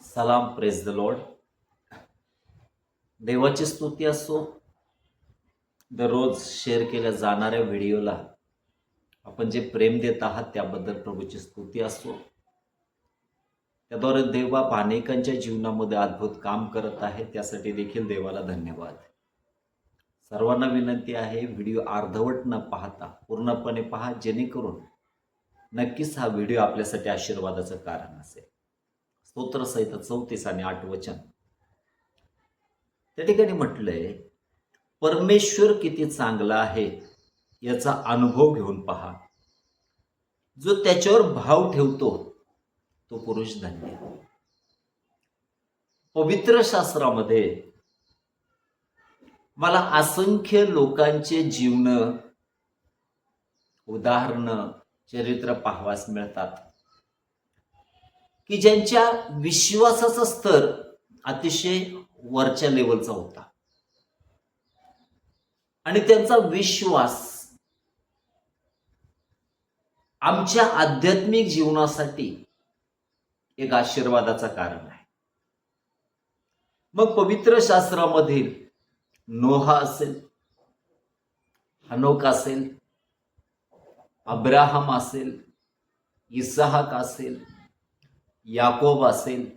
सलाम, praise the Lord. देवाची स्तुती असो. दररोज शेअर केल्या जाणाऱ्या व्हिडिओला आपण जे प्रेम देत आहात त्याबद्दल प्रभूची स्तुती असो. त्याद्वारे देव बाप अनेकांच्या जीवनामध्ये अद्भुत काम करत आहे, त्यासाठी देखील देवाला धन्यवाद. सर्वांना विनंती आहे, व्हिडिओ अर्धवट न पाहता पूर्णपणे पहा, जेणेकरून नक्कीच हा व्हिडिओ आपल्यासाठी आशीर्वादाचं कारण असेल. स्तोत्रसहित 34 आणि 8 वचन त्या ठिकाणी म्हटलंय, परमेश्वर किती चांगला आहे याचा अनुभव घेऊन पहा. जो त्याच्यावर भाव ठेवतो तो पुरुष धन्य. पवित्र शास्त्रामध्ये मला असंख्य लोकांचे जीवन, उदाहरणं, चरित्र पाहावास मिळतात की ज्यांच्या विश्वासाचा स्तर अतिशय वरच्या लेवलचा होता आणि त्यांचा विश्वास आमच्या आध्यात्मिक जीवनासाठी एक आशीर्वादाचं कारण आहे. मग पवित्र शास्त्रामधील नोहा असेल, हनोक असेल, अब्राहम असेल, इसहाक असेल, याकोब असेल,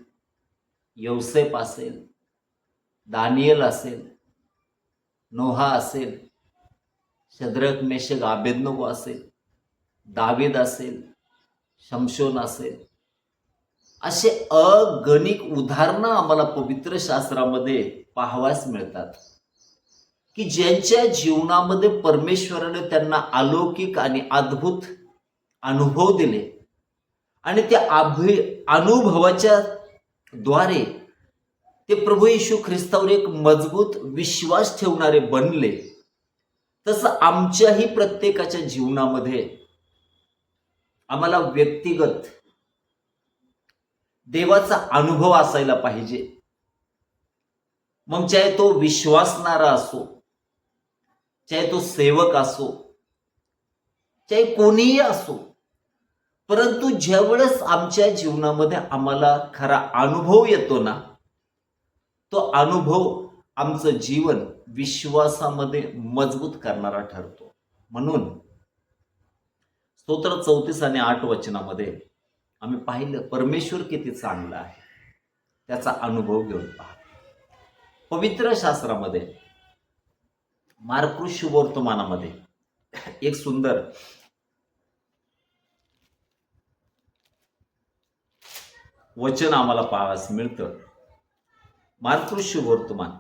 यौसेफ असेल, दानियल असेल, नोहा असेल, शद्रक मेशक आबेदनगो असेल, दावीद असेल, शमशोन असेल, असे अगणित उदाहरणं आम्हाला पवित्र शास्त्रामध्ये पाहावयास मिळतात की ज्यांच्या जीवनामध्ये परमेश्वराने त्यांना अलौकिक आणि अद्भुत अनुभव दिले आणि त्या अनुभवाच्या द्वारे ते प्रभू येशू ख्रिस्तावर एक मजबूत विश्वास ठेवणारे बनले. तसं आमच्याही प्रत्येकाच्या जीवनामध्ये आम्हाला व्यक्तिगत देवाचा अनुभव असायला पाहिजे. मग चाहे तो विश्वासणारा असो, चाहे तो सेवक असो, चाहे कोणीही असो, परंतु ज्यावेळेस आमच्या जीवनामध्ये आम्हाला खरा अनुभव येतो ना, तो अनुभव आमचं जीवन विश्वासामध्ये मजबूत करणारा ठरतो. म्हणून स्तोत्र 34 आणि 8 वचनामध्ये आम्ही पाहिलं, परमेश्वर किती चांगला आहे त्याचा अनुभव घेऊन पहा. पवित्र शास्त्रामध्ये मार्क शुभवर्तमानामध्ये एक सुंदर वचन आम्हाला पाहावयास मिळतं. मार्क शुभवर्तमान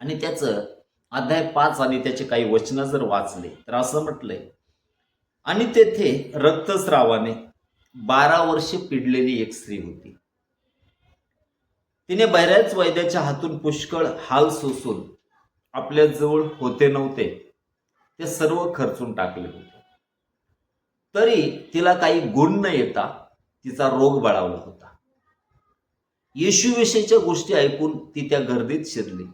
आणि त्याचं अध्याय 5 आणि त्याचे काही वचन जर वाचले तर असं म्हटलंय, आणि तेथे रक्तस्रावाने 12 वर्षे पिडलेली एक स्त्री होती. तिने बऱ्याच वैद्याच्या हातून पुष्कळ हाल सोसून आपल्या जवळ होते नव्हते ते सर्व खर्चून टाकले होते, तरी तिला काही गुण न येता तिचा रोग बळावला होता. येशूविषयीच्या गोष्टी ऐकून ती त्या गर्दीत शिरली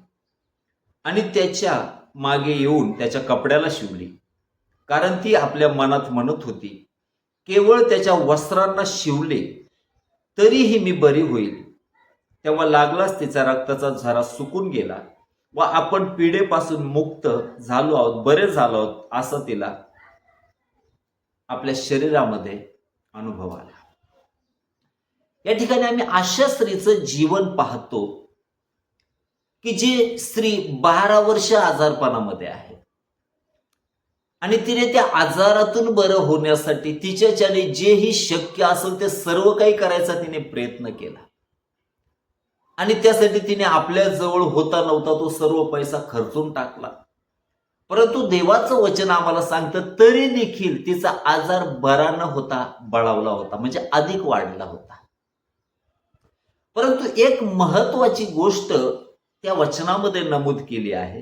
आणि त्याच्या मागे येऊन त्याच्या कपड्याला शिवली, कारण ती आपल्या मनात म्हणत होती, केवळ त्याच्या वस्त्रांना शिवले तरीही मी बरी होईल. तेव्हा लागलाच तिचा रक्ताचा झरा सुकून गेला व आपण पिडेपासून मुक्त झालो आहोत, बरे झालो आहोत, असं तिला आपल्या शरीरामध्ये अनुभव आला. या ठिकाणी आम्ही अशा स्त्रीचं जीवन पाहतो की जी स्त्री 12 वर्ष आजारपणामध्ये आहे आणि तिने त्या आजारातून बरं होण्यासाठी तिच्याच्याने जेही शक्य असेल ते सर्व काही करायचा तिने प्रयत्न केला आणि त्यासाठी तिने आपल्या जवळ होता नव्हता तो सर्व पैसा खर्चून टाकला. परंतु देवाचं वचन आम्हाला सांगतं, तरी देखील तिचा आजार बरा न होता बळावला होता, म्हणजे अधिक वाढला होता. परंतु एक महत्वाची गोष्ट त्या वचनामध्ये नमूद केली आहे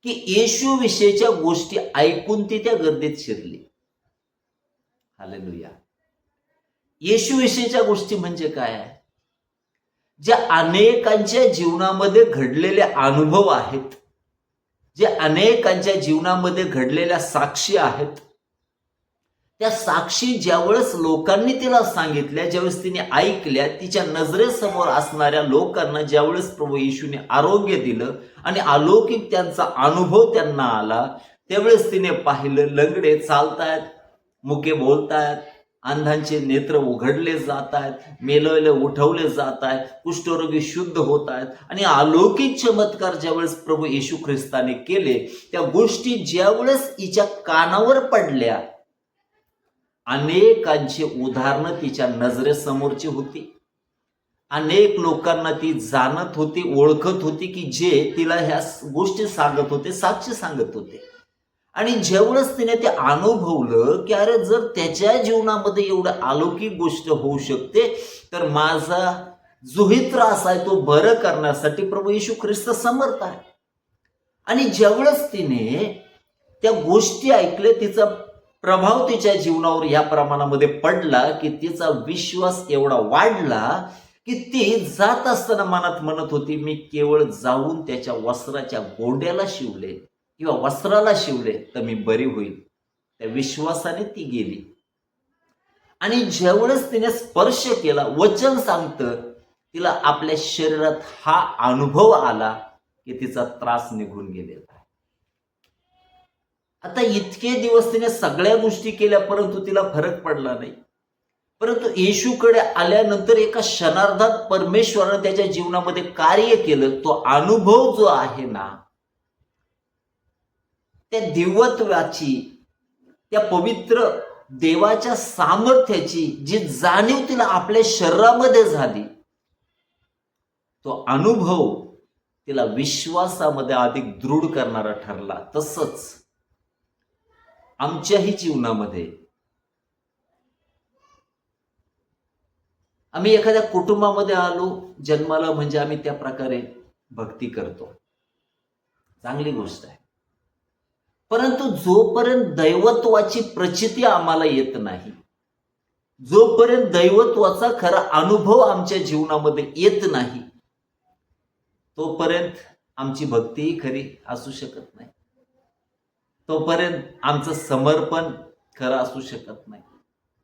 की येशू विषयीच्या गोष्टी ऐकून ती त्या गर्दीत शिरली. हालेलुया. येशू विषयीच्या गोष्टी म्हणजे काय आहे? ज्या अनेकांच्या जीवनामध्ये घडलेले अनुभव आहेत, जे अनेकांच्या जीवनामध्ये घडलेल्या साक्षी आहेत, त्या साक्षी ज्यावेळेस लोकांनी तिला सांगितल्या, ज्यावेळेस तिने ऐकल्या, तिच्या नजरेसमोर असणाऱ्या लोकांना ज्यावेळेस प्रभू येशूने आरोग्य दिलं आणि अलौकिक त्यांचा अनुभव त्यांना आला, त्यावेळेस तिने पाहिलं लंगडे चालतायत, मुके बोलतायत, अंधांचे नेत्र उघडले जात आहेत, मेलेले उठवले जात आहेत, कुष्ठरोगी शुद्ध होत आहेत. आणि अलौकिक चमत्कार ज्यावेळेस प्रभू येशू ख्रिस्ताने केले, त्या गोष्टी ज्यावेळेस हिच्या कानावर पडल्या, अनेकांची उदाहरणं तिच्या नजरेसमोरची होती. अनेक लोकांना ती जाणत होती, ओळखत होती, की जे तिला ह्या गोष्टी सांगत होते, साक्ष सांगत होते. आणि ज्यावेळेस तिने ते अनुभवलं की अरे, जर त्याच्या जीवनामध्ये एवढं अलौकिक गोष्ट होऊ शकते, तर माझा जोही त्रास आहे तो बरं करण्यासाठी प्रभू येशू ख्रिस्त समर्थ आहे. आणि ज्यावेळेस तिने त्या गोष्टी ऐकल्या, तिचा प्रभाव तिच्या जीवनावर या प्रमाणामध्ये पडला की तिचा विश्वास एवढा वाढला की ती जात असताना मनात म्हणत होती, मी केवळ जाऊन त्याच्या वस्त्राच्या गोंड्याला शिवले किंवा वस्त्राला शिवले तर मी बरी होईल. त्या विश्वासाने ती गेली. आणि ज्यावेळेस तिने स्पर्श केला, वचन सांगतं, तिला आपल्या शरीरात हा अनुभव आला की तिचा त्रास निघून गेलेला. आता इतके दिवस तिने सगळ्या गोष्टी केल्या, परंतु तिला फरक पडला नाही. परंतु येशूकडे आल्यानंतर एका क्षणार्धात परमेश्वराने त्याच्या जीवनामध्ये कार्य केलं. तो अनुभव जो आहे ना, त्या दिव्यत्वाची, त्या पवित्र देवाच्या सामर्थ्याची जी जाणीव तिला आपल्या शरीरामध्ये झाली, तो अनुभव तिला विश्वासामध्ये अधिक दृढ करणारा ठरला. तसंच आमच्याही जीवनामध्ये आम्ही एखाद्या कुटुंबामध्ये आलो जन्माला, म्हणजे आम्ही त्या प्रकारे भक्ती करतो, चांगली गोष्ट आहे. परंतु जोपर्यंत दैवत्वाची प्रचिती आम्हाला येत नाही, जोपर्यंत दैवत्वाचा खरा अनुभव आमच्या जीवनामध्ये येत नाही, तोपर्यंत आमची भक्ती खरी असू शकत नाही, तोपर्यंत आमचं समर्पण खरं असू शकत नाही,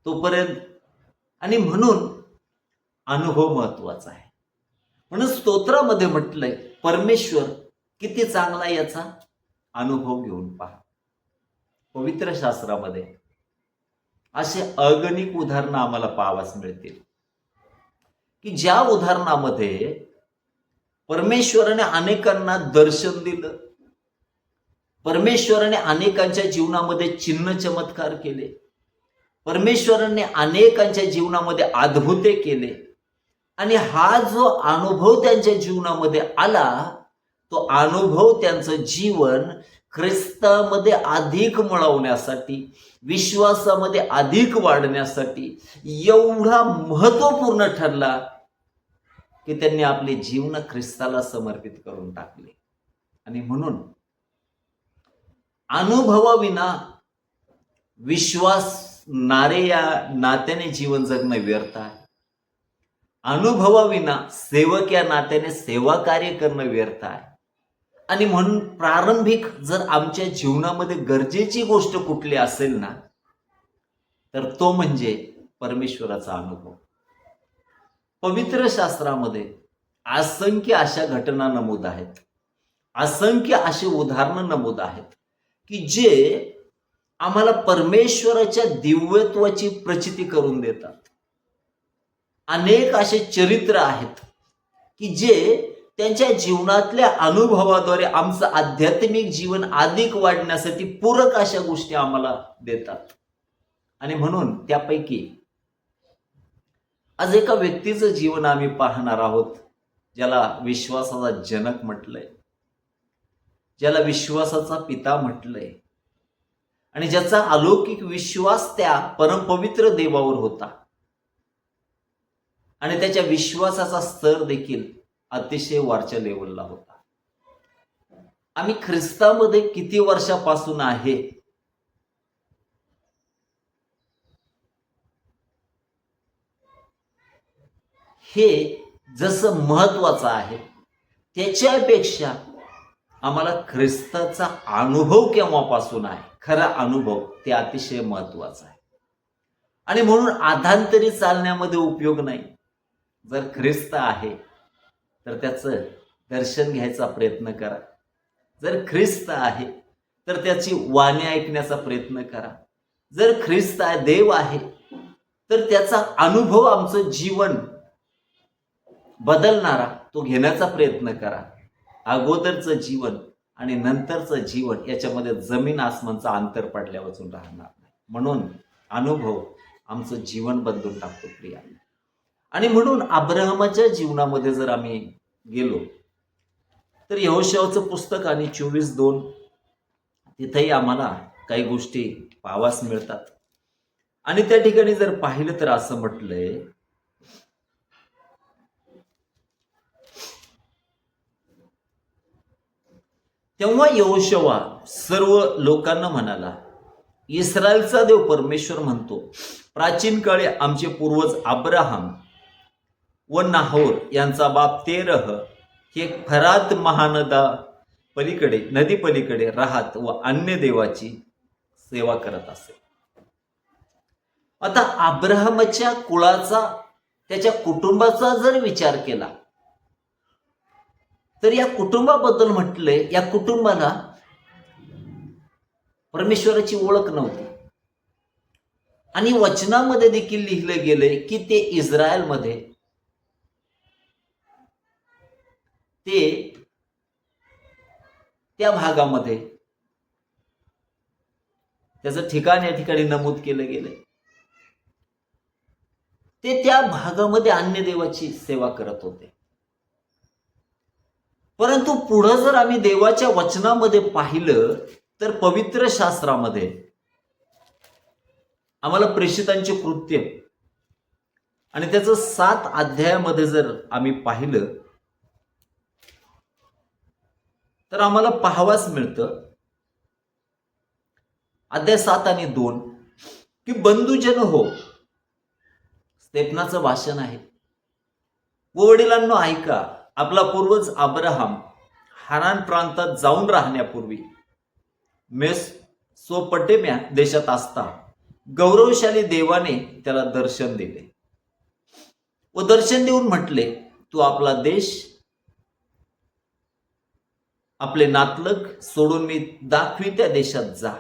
तोपर्यंत. आणि म्हणून अनुभव महत्वाचा आहे. म्हणून स्तोत्रामध्ये म्हटलंय, परमेश्वर किती चांगला याचा अनुभव घेऊन पहा. पवित्र शास्त्रामध्ये असे अगणित उदाहरणं आम्हाला पाहावास मिळतील की ज्या उदाहरणामध्ये परमेश्वराने अनेकांना दर्शन दिलं, परमेश्वराने अनेकांच्या जीवनामध्ये चिन्ह चमत्कार केले, परमेश्वराने अनेकांच्या जीवनामध्ये अद्भुते केले. आणि हा जो अनुभव त्यांच्या जीवनामध्ये आला, तो अनुभव त्यांचं जीवन ख्रिस्तामध्ये अधिक मिळवण्यासाठी, विश्वासामध्ये अधिक वाढण्यासाठी एवढा महत्वपूर्ण ठरला की त्यांनी आपले जीवन ख्रिस्ताला समर्पित करून टाकले. आणि म्हणून अनुभवाविना विश्वास या नात्याने जीवन जगणं व्यर्थ आहे. अनुभवाविना सेवक या नात्याने सेवा कार्य करणं व्यर्थ आहे. आणि म्हणून प्रारंभिक जर आमच्या जीवनामध्ये गरजेची गोष्ट कुठली असेल ना, तर तो म्हणजे परमेश्वराचा अनुभव. पवित्र शास्त्रामध्ये असंख्य अशा घटना नमूद आहेत, असंख्य अशी उदाहरणं नमूद आहेत की जे आम्हाला परमेश्वराच्या दिव्यत्वाची प्रचिती करून देतात. अनेक असे चरित्र आहेत की जे त्यांच्या जीवनातल्या अनुभवाद्वारे आमचं आध्यात्मिक जीवन अधिक वाढण्यासाठी पूरक अशा गोष्टी आम्हाला देतात. आणि म्हणून त्यापैकी आज एका व्यक्तीचं जीवन आम्ही पाहणार आहोत, ज्याला विश्वासाचा जनक म्हटलंय, ज्याला विश्वासाचा पिता म्हटलंय, आणि ज्याचा अलौकिक विश्वास त्या परमपवित्र देवावर होता. आणि त्याच्या विश्वासाचा स्तर देखील अतिशय वरच्या लेवलला होता. आम्ही ख्रिस्तामध्ये किती वर्षापासून आहे हे जसं महत्वाचं आहे, त्याच्यापेक्षा आम्हाला ख्रिस्ताचा अनुभव केव्हापासून आहे, खरा अनुभव, ते अतिशय महत्वाचा आहे. आणि म्हणून आधांतरी चालण्यामध्ये उपयोग नाही. जर ख्रिस्त आहे तर त्याचं दर्शन घ्यायचा प्रयत्न करा. जर ख्रिस्त आहे तर त्याची वाणी ऐकण्याचा प्रयत्न करा. जर ख्रिस्त आहे, देव आहे, तर त्याचा अनुभव आमचं जीवन बदलणारा तो घेण्याचा प्रयत्न करा. अगोदरचं जीवन आणि नंतरचं जीवन याच्यामध्ये जमीन आसमानचा अंतर पडल्या वाचून राहणार नाही. म्हणून अनुभव आमचं जीवन बदलून टाकतो प्रिया. आणि म्हणून अब्राहमाच्या जीवनामध्ये जर आम्ही गेलो तर यहोशूआचं पुस्तक आणि 24:2 तिथेही आम्हाला काही गोष्टी पाहावास मिळतात. आणि त्या ठिकाणी जर पाहिलं तर असं म्हटलंय, तेव्हा यहोशूआ सर्व लोकांना म्हणाला, इस्रायलचा देव परमेश्वर म्हणतो, प्राचीन काळी आमचे पूर्वज अब्राहम व नाहोर यांचा बाप तेरह हे फरात महानदा पलीकडे नदी पलीकडे राहत व अन्य देवाची सेवा करत असे. आता अब्राहमाच्या कुळाचा, त्याच्या कुटुंबाचा जर विचार केला तर या कुटुंबाबद्दल म्हटलंय, या कुटुंबाला परमेश्वराची ओळख नव्हती. आणि वचनामध्ये देखील लिहिलं गेलंय की ते इस्रायलमध्ये त्या भागामध्ये त्याचं ठिकाण या ठिकाणी नमूद केलं गेलंय. ते त्या भागामध्ये अन्य देवाची सेवा करत होते. परंतु पुढं जर आम्ही देवाच्या वचनामध्ये पाहिलं तर पवित्र शास्त्रामध्ये आम्हाला प्रेषितांचे कृत्य आणि त्याचं 7 अध्यायामध्ये जर आम्ही पाहिलं तर आम्हाला पाहावास मिळतं, अध्याय 7 आणि 2 की बंधुजन हो, स्तेफनाचं भाषण आहे, व वडिलांनो ऐका, आपला पूर्वज अब्राहम हारान प्रांतात जाऊन राहण्यापूर्वी मेसोपोटेमिया देशात असता गौरवशाली देवाने त्याला दर्शन दिले व दर्शन देऊन म्हटले, तू आपला देश, आपले नातलग सोडून मी दाखवी त्या देशात जा.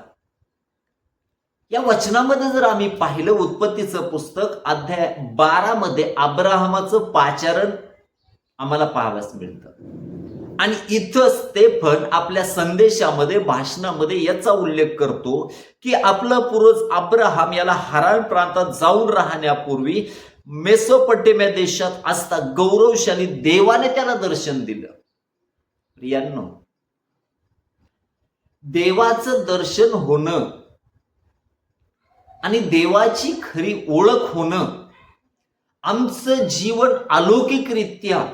या वचनामध्ये जर आम्ही पाहिलं, उत्पत्तीचं पुस्तक अध्याय 12 मध्ये अब्राहमाचं पाचारण आम्हाला पाहावयास मिळतं. आणि इथं स्तेफन आपल्या संदेशामध्ये, भाषणामध्ये याचा उल्लेख करतो की आपला पूर्वज अब्राहम याला हारान प्रांतात जाऊन राहण्यापूर्वी मेसोपोटेमिया देशात असता गौरवशाली देवाने त्याला दर्शन दिलं. प्रियांनो, देवाचं दर्शन होणं आणि देवाची खरी ओळख होणं आमचं जीवन अलौकिकरित्या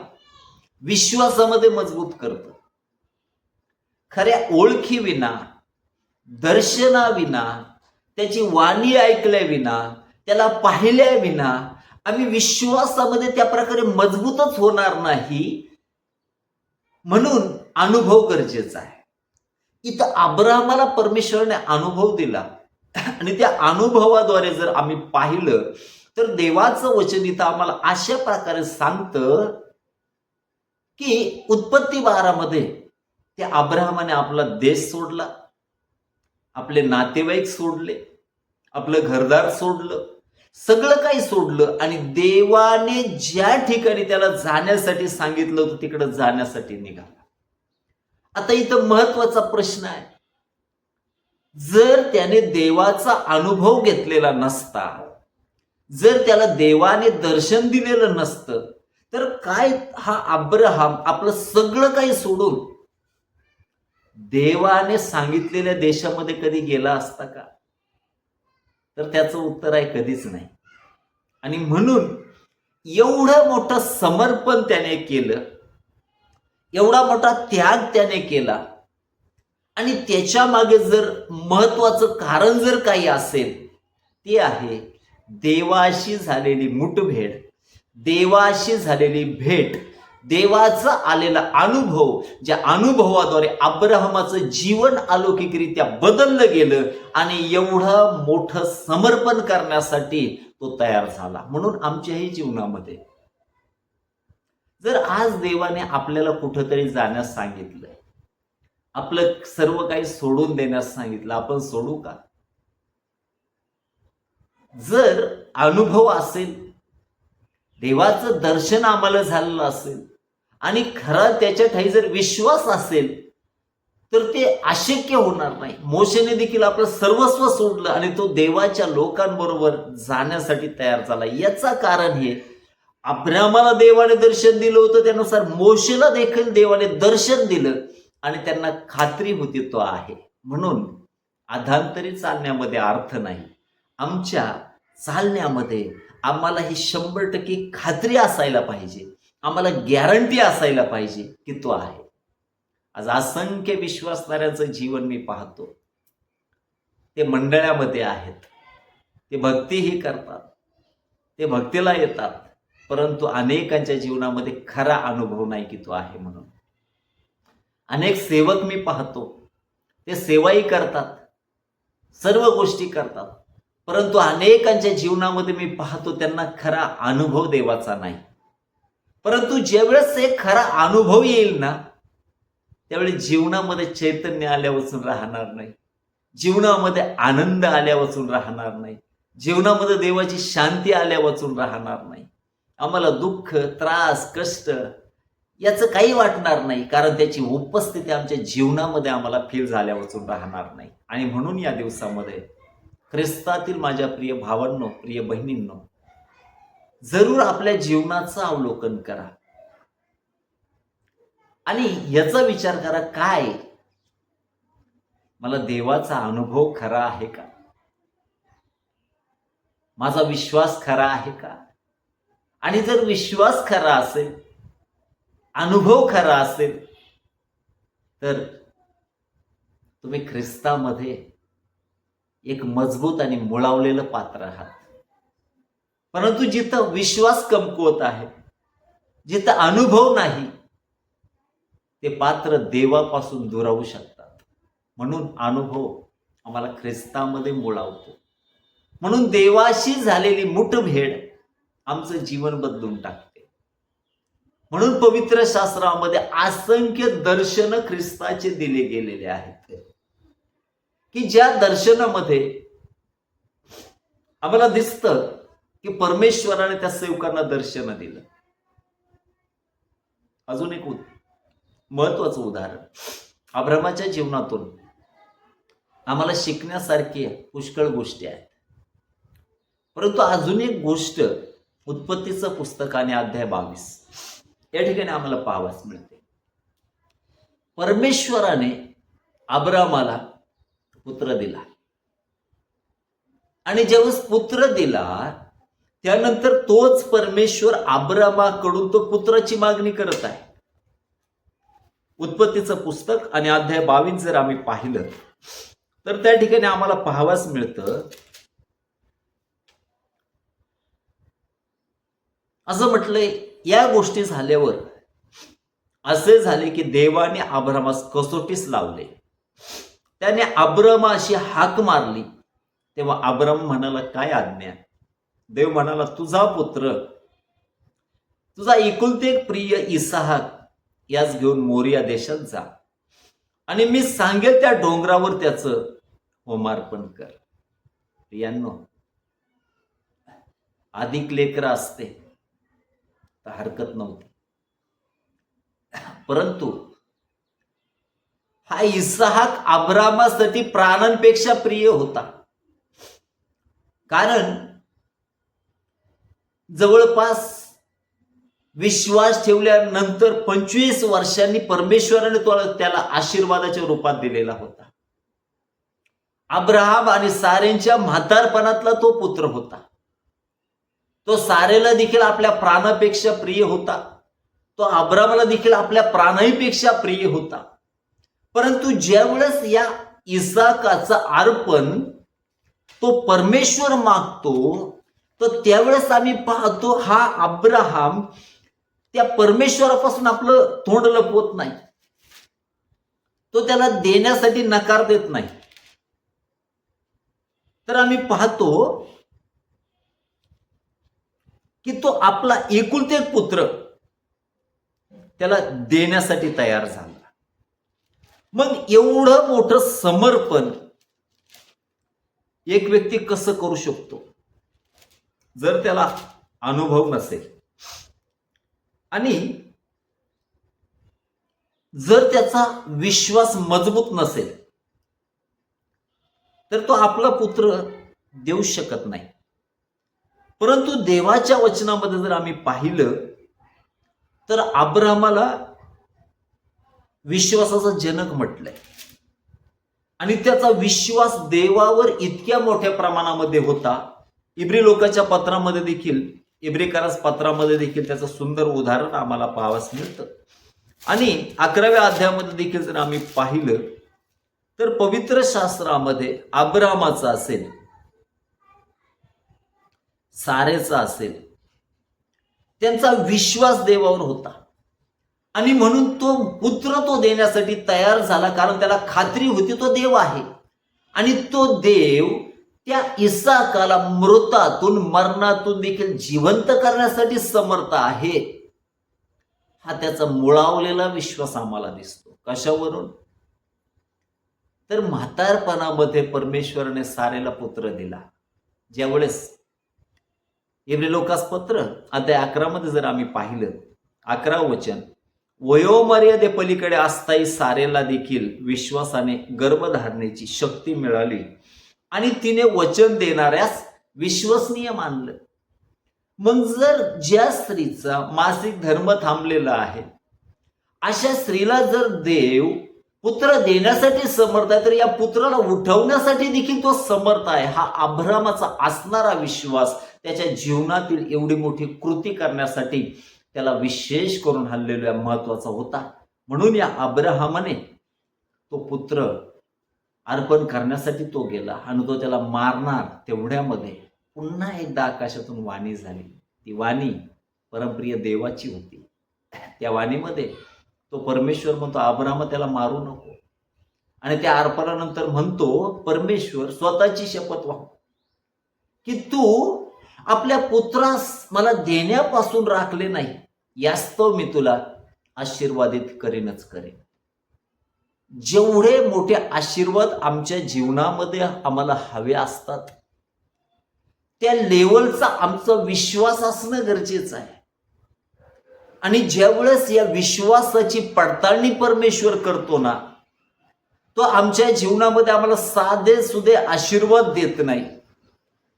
विश्वासामध्ये मजबूत करतं. खऱ्या ओळखीविना, दर्शनाविना, त्याची वाणी ऐकल्याविना, त्याला पाहिल्याविना आम्ही विश्वासामध्ये त्या प्रकारे मजबूतच होणार नाही. म्हणून अनुभव गरजेचा आहे. इथं अब्राहमाला परमेश्वराने अनुभव दिला आणि त्या अनुभवाद्वारे जर आम्ही पाहिलं तर देवाचं वचन इथं आम्हाला अशा प्रकारे सांगतं की उत्पत्ती 12 मध्ये त्या अब्राहमाने आपला देश सोडला, आपले नातेवाईक सोडले, आपलं घरदार सोडलं, सगळं काही सोडलं आणि देवाने ज्या ठिकाणी त्याला जाण्यासाठी सांगितलं होतं तिकडे जाण्यासाठी निघाला. आता इथं महत्वाचा प्रश्न आहे, जर त्याने देवाचा अनुभव घेतलेला नसता, जर त्याला देवाने दर्शन दिलेलं नसतं, तर काय हा अब्राहम आपलं सगळं काही सोडून देवाने सांगितलेल्या देशामध्ये कधी गेला असता का? तर त्याचं उत्तर आहे कधीच नाही. आणि म्हणून एवढं मोठं समर्पण त्याने केलं, एवढा मोठा त्याग त्याने केला आणि त्याच्या मागे जर महत्वाचं कारण जर काही असेल ते आहे देवाशी झालेली मुठभेड, देवाशी झालेली भेट, देवाचा आलेला अनुभव, ज्या अनुभवाद्वारे अब्राहमाचं जीवन अलौकिकरित्या बदललं गेलं आणि एवढं मोठं समर्पण करण्यासाठी तो तयार झाला. म्हणून आमच्याही जीवनामध्ये जर आज देवाने आपल्याला कुठंतरी जाण्यास सांगितलं, आपलं सर्व काही सोडून देण्यास सांगितलं, आपण सोडू का? जर अनुभव असेल, देवाचं दर्शन आम्हाला झालेलं असेल आणि खरा त्याच्या ठाई जर विश्वास असेल, तर ते अशक्य होणार नाही. मोशेने देखील आपलं सर्वस्व सोडलं आणि तो देवाच्या लोकांबरोबर जाण्यासाठी तयार झाला. याचं कारण हे, अब्राहमाला देवाने दर्शन दिलं होतं, त्यानुसार मोशेला देखील देवाने दर्शन दिलं आणि त्यांना खात्री होती तो आहे. म्हणून अधांतरी चालण्यामध्ये अर्थ नाही. आमच्या चालण्यामध्ये आम्हाला ही 100% खात्री असायला पाहिजे, आम्हाला गॅरंटी असायला पाहिजे की तो आहे. आज असंख्य विश्वासणाऱ्यांचं जीवन मी पाहतो, ते मंडळामध्ये आहेत, ते भक्तीही करतात, ते भक्तीला येतात, परंतु अनेकांच्या जीवनामध्ये खरा अनुभव नाही की तो आहे. म्हणून अनेक सेवक मी पाहतो, ते सेवाही करतात, सर्व गोष्टी करतात, परंतु अनेकांच्या जीवनामध्ये मी पाहतो त्यांना खरा अनुभव देवाचा नाही. परंतु ज्यावेळेस एक खरा अनुभव येईल ना, त्यावेळी जीवनामध्ये चैतन्य आल्यावाचून राहणार नाही, जीवनामध्ये आनंद आल्यावाचून राहणार नाही, जीवनामध्ये देवाची शांती आल्यावाचून राहणार नाही. आम्हाला दुःख, त्रास, कष्ट याचं काही वाटणार नाही, कारण त्याची उपस्थिती आमच्या जीवनामध्ये आम्हाला फील झाल्यावाचून राहणार नाही. आणि म्हणून या दिवसामध्ये ख्रिस्तातील माझ्या प्रिय भावांनो, प्रिय बहिणींनो, जरूर आपल्या जीवनाचं अवलोकन करा आणि याचा विचार करा, काय मला देवाचा अनुभव खरा आहे का? माझा विश्वास खरा आहे का? आणि जर विश्वास खरा असेल, अनुभव खरा असेल, तर तुम्ही ख्रिस्तामध्ये एक मजबूत आणि मुळावलेलं पात्र आहात. परंतु जिथं विश्वास कमकुवत आहे, जिथं अनुभव नाही, ते पात्र देवापासून दुरावू शकतात. म्हणून अनुभव आम्हाला ख्रिस्तामध्ये मुळावतो. म्हणून देवाशी झालेली मुठभेड आमचं जीवन बदलून टाकते. म्हणून पवित्र शास्त्रामध्ये असंख्य दर्शन ख्रिस्ताचे दिले गेलेले आहेत की ज्या दर्शनामध्ये आम्हाला दिसतं की परमेश्वराने त्या सेवकांना दर्शन दिलं. अजून एक महत्वाचं उदाहरण, अब्राहमाच्या जीवनातून आम्हाला शिकण्यासारखी पुष्कळ गोष्टी आहेत. परंतु अजून एक गोष्ट उत्पत्तीचं पुस्तक आणि अध्याय 22 या ठिकाणी आम्हाला पाहावयास मिळते. परमेश्वराने अब्राहमाला पुत्र दिला आणि ज्यावेळेस पुत्र दिला त्यानंतर तोच परमेश्वर अब्राहमाकडून तो पुत्राची मागणी करत आहे. उत्पत्तीचं पुस्तक आणि अध्याय 22 जर आम्ही पाहिलं तर त्या ठिकाणी आम्हाला पाहावयास मिळतं, असं म्हटलंय, या गोष्टी झाल्यावर असे झाले की देवाने अब्राहमास कसोटीस लावले. त्याने अब्राहमाशी हाक मारली, तेव्हा अब्राहम म्हणाला, काय आज्ञा? देव म्हणाला, तुझा पुत्र, तुझा एकुलते एक प्रिय इसहाक यास घेऊन मोरिया देशात जा आणि मी सांगेल त्या डोंगरावर त्याचं होमार्पण कर. प्रियांनो, अधिक लेकरं असते तर हरकत नव्हती, परंतु हा इसहाक अब्राहमासाठी प्राणांपेक्षा प्रिय होता. कारण जवळपास विश्वास ठेवल्यानंतर 25 वर्षांनी परमेश्वराने त्याला आशीर्वादाच्या रूपात दिलेला होता. अब्राहम आणि सारेंच्या म्हातारपणातला तो पुत्र होता. तो सारेला देखील आपल्या प्राणापेक्षा प्रिय होता, तो अब्राहमाला देखील आपल्या प्राणापेक्षा प्रिय होता. परंतु ज्यावेळेस या इसहाकाचं अर्पण तो परमेश्वर मागतो, तर त्यावेळेस आम्ही पाहतो हा अब्राहम त्या परमेश्वरापासून आपलं तोंड लपवत नाही, तो त्याला देण्यासाठी नकार देत नाही. तर आम्ही पाहतो की तो आपला एकुलते एक पुत्र त्याला देण्यासाठी तयार झाला. मग एवढं मोठं समर्पण एक व्यक्ती कसं करू शकतो जर त्याला अनुभव नसेल, आणि जर त्याचा विश्वास मजबूत नसेल, तर तो आपला पुत्र देऊ शकत नाही. परंतु देवाच्या वचनामध्ये जर आम्ही पाहिलं तर अब्राहमाला विश्वासाचा जनक म्हटलंय, आणि त्याचा विश्वास देवावर इतक्या मोठ्या प्रमाणामध्ये होता. इब्री लोकांच्या पत्रामध्ये देखील, इब्रीकरास पत्रामध्ये देखील त्याचं सुंदर उदाहरण आम्हाला पाहावयास मिळतं. आणि 11व्या अध्यायामध्ये देखील जर आम्ही पाहिलं तर पवित्र शास्त्रामध्ये अब्राहमाचा असेल, सारेचा असेल, त्यांचा विश्वास देवावर होता, आणि म्हणून तो पुत्र तो देण्यासाठी तयार झाला, कारण त्याला खात्री होती तो देव आहे, आणि तो देव त्या इसाकाला मृतातून, मरणातून देखील जिवंत करण्यासाठी समर्थ आहे. हा त्याचा मुळावलेला विश्वास आम्हाला दिसतो. कशावरून? तर म्हातारपणामध्ये परमेश्वराने सारेला पुत्र दिला. ज्यावेळेस इब्री लोकास पत्र अध्याय 11 मध्ये जर आम्ही पाहिलं, 11 वचन, वयोमर्यादे पलीकडे असताही सारेला देखील विश्वासाने गर्भधारणेची शक्ती मिळाली, आणि तिने वचन देणाऱ्यास विश्वसनीय मानलं. मग जर ज्या स्त्रीचा मासिक धर्म थांबलेला आहे, अशा स्त्रीला जर देव पुत्र देण्यासाठी समर्थ आहे, तर या पुत्राला उठवण्यासाठी देखील तो समर्थ आहे. हा अब्राहमाचा असणारा विश्वास त्याच्या जीवनातील एवढी मोठी कृती करण्यासाठी त्याला विशेष करून हल्लेला महत्वाचा होता. म्हणून या अब्राहमाने तो पुत्र अर्पण करण्यासाठी तो गेला, आणि तो त्याला मारणार तेवढ्यामध्ये पुन्हा एकदा आकाशातून वाणी झाली. ती वाणी परमप्रिय देवाची होती. त्या वाणीमध्ये तो परमेश्वर म्हणतो, अब्राहम त्याला मारू नको. आणि त्या अर्पणानंतर म्हणतो परमेश्वर स्वतःची शपथ वाहू की तू आपल्या पुत्रास मला देण्यापासून राखले नाही, यास्तव मी तुला आशीर्वादित करीनच करेन. जेवढे मोठे आशीर्वाद आमच्या जीवनामध्ये आम्हाला हवे असतात, त्या लेवलचा आमचा विश्वास असणं गरजेचं आहे. आणि ज्यावेळेस या विश्वासाची पडताळणी परमेश्वर करतो ना, तो आमच्या जीवनामध्ये आम्हाला साधे सुधे आशीर्वाद देत नाही,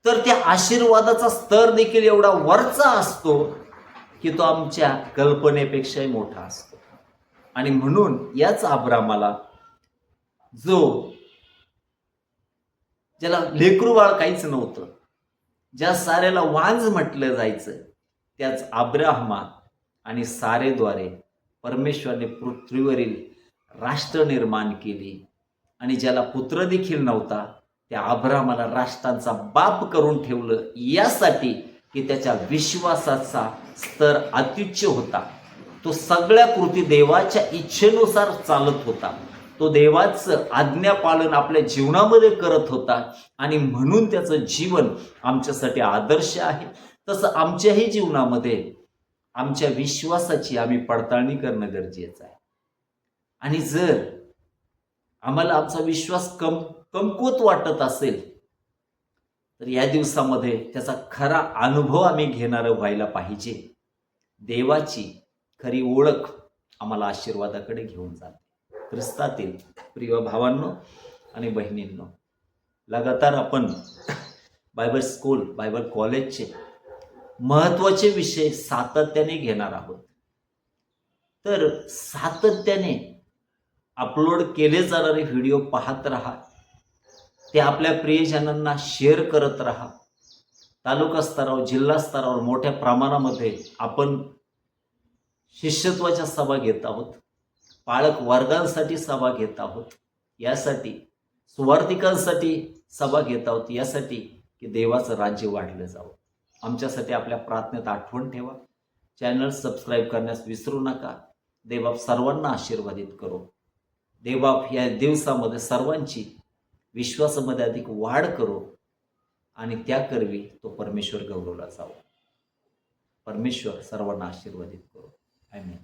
तर त्या आशीर्वादाचा स्तर देखील एवढा वरचा असतो की तो आमच्या कल्पनेपेक्षाही मोठा असतो. आणि म्हणून याच अब्राहमाला, जो ज्याला लेकरू बाळ काहीच नव्हतं, ज्या सारेला वांज म्हटलं जायचं, त्याच अब्राहमा आणि सारेद्वारे परमेश्वराने पृथ्वीवरील राष्ट्र निर्माण केली. आणि ज्याला पुत्र देखील नव्हता, त्या अब्राहमाला राष्ट्रांचा बाप करून ठेवलं, यासाठी की त्याच्या विश्वासाचा स्तर अत्युच्च होता. तो सगळ्या कृती देवाच्या इच्छेनुसार चालत होता. तो देवाचं आज्ञापालन आपल्या जीवनामध्ये करत होता, आणि म्हणून त्याचं जीवन आमच्यासाठी आदर्श आहे. तसं आमच्याही जीवनामध्ये आमच्या विश्वासाची आम्ही पडताळणी करणं गरजेचं आहे. आणि जर आम्हाला आमचा विश्वास कमकुवत वाटत असेल, तर या दिवसामध्ये त्याचा खरा अनुभव आम्ही घेणारं व्हायला पाहिजे. देवाची खरी ओळख आम्हाला आशीर्वादाकडे घेऊन जाते. ख्रिस्तातील प्रिय भावांनो आणि बहिणींनो, लगातार आपण बायबल स्कूल, बायबल कॉलेजचे महत्वाचे विषय सातत्याने घेणार आहोत. तर सातत्याने अपलोड केले जाणारे व्हिडिओ पाहत राहा, ते आपल्या प्रियजनांना शेअर करत राहा. तालुका स्तरावर, जिल्हा स्तरावर मोठ्या प्रमाणामध्ये आपण शिष्यत्वाच्या सभा घेत आहोत, पालक वर्गांसाठी सभा घेत आहोत, यासाठी सुवार्तिकांसाठी सभा घेत आहोत, यासाठी की देवाचं राज्य वाढलं जावं. आमच्यासाठी आपल्या प्रार्थनेत आठवण ठेवा. चॅनल सबस्क्राईब करण्यास विसरू नका. देवबाप सर्वांना आशीर्वादित करो. देवबाप या दिवसामध्ये सर्वांची विश्वासामध्ये अधिक वाढ करो आणि त्याकरवी तो परमेश्वर गौरवला जावा. परमेश्वर सर्वांना आशीर्वादित करो. आमेन.